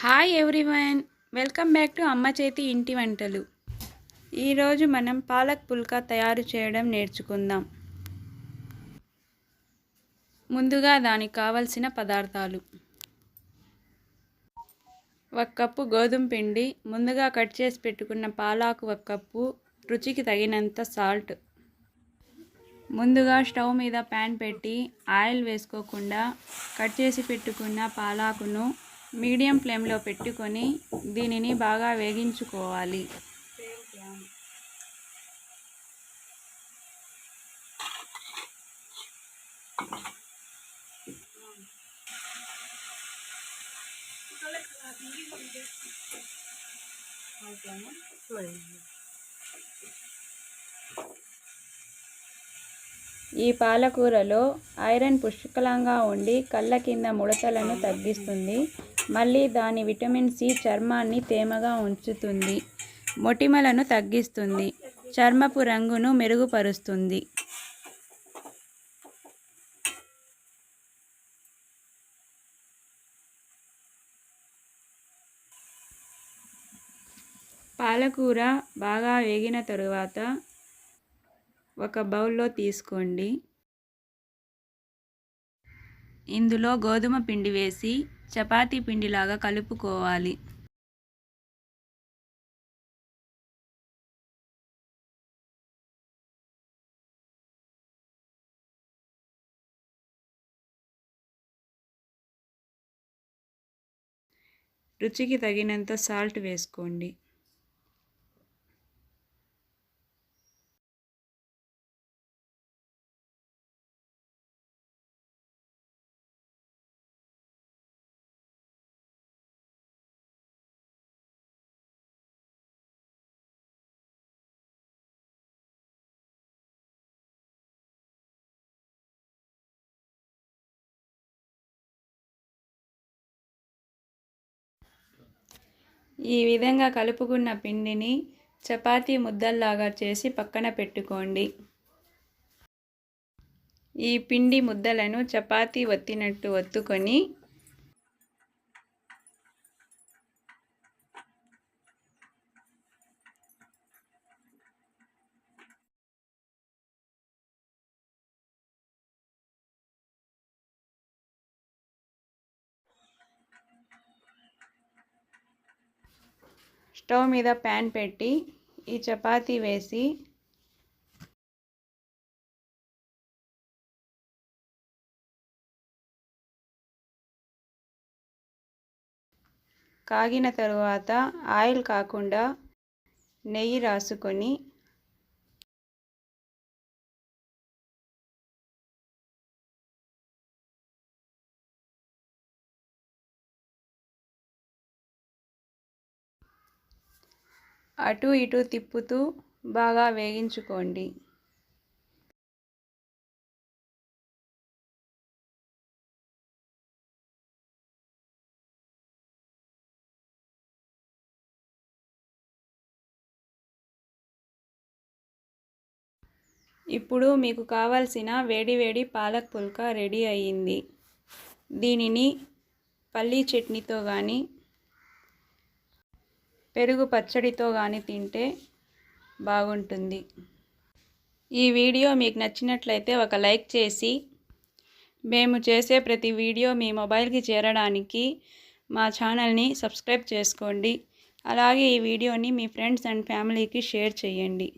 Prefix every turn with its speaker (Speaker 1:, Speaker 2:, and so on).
Speaker 1: Hi everyone, welcome back to అమ్మ చేతి ఇంటి వంటలు. ఈరోజు మనం పాలక్ పుల్కా తయారు చేయడం నేర్చుకుందాం. ముందుగా దానికి కావలసిన పదార్థాలు: 1 కప్పు గోధుమ పిండి, ముందుగా కట్ చేసి పెట్టుకున్న పాలాకు 1 కప్పు, రుచికి తగినంత సాల్ట్. ముందుగా స్టవ్ మీద ప్యాన్ పెట్టి ఆయిల్ వేసుకోకుండా కట్ చేసి పెట్టుకున్న పాలాకును మీడియం ఫ్లేమ్లో పెట్టుకొని దీనిని బాగా వేగించుకోవాలి. ఈ పాలకూరలో ఐరన్ పుష్కలంగా ఉండి కళ్ళ కింద ముడతలను తగ్గిస్తుంది. మళ్ళీ దాని విటమిన్ సి చర్మాన్ని తేమగా ఉంచుతుంది, మొటిమలను తగ్గిస్తుంది, చర్మపు రంగును మెరుగుపరుస్తుంది. పాలకూర బాగా వేగిన తరువాత ఒక బౌల్లో తీసుకోండి. ఇందులో గోధుమ పిండి వేసి చపాతీ పిండిలాగా కలుపుకోవాలి. రుచికి తగినంత సాల్ట్ వేసుకోండి. ఈ విధంగా కలుపుకున్న పిండిని చపాతీ ముద్దల్లాగా చేసి పక్కన పెట్టుకోండి. ఈ పిండి ముద్దలను చపాతీ ఒత్తినట్టు ఒత్తుకొని స్టవ్ మీద ప్యాన్ పెట్టి ఈ చపాతీ వేసి కాగిన తరువాత ఆయిల్ కాకుండా నెయ్యి రాసుకొని అటు ఇటు తిప్పుతూ బాగా వేగించుకోండి. ఇప్పుడు మీకు కావాల్సిన వేడివేడి పాలక్ పుల్కా రెడీ అయ్యింది. దీనిని పల్లీ చట్నీతో కానీ పెరుగు పచ్చడితో కానీ తింటే బాగుంటుంది. ఈ వీడియో మీకు నచ్చినట్లయితే ఒక లైక్ చేసి మేము చేసే ప్రతి వీడియో మీ మొబైల్కి చేరడానికి మా ఛానల్ని సబ్స్క్రైబ్ చేసుకోండి. అలాగే ఈ వీడియోని మీ ఫ్రెండ్స్ అండ్ ఫ్యామిలీకి షేర్ చేయండి.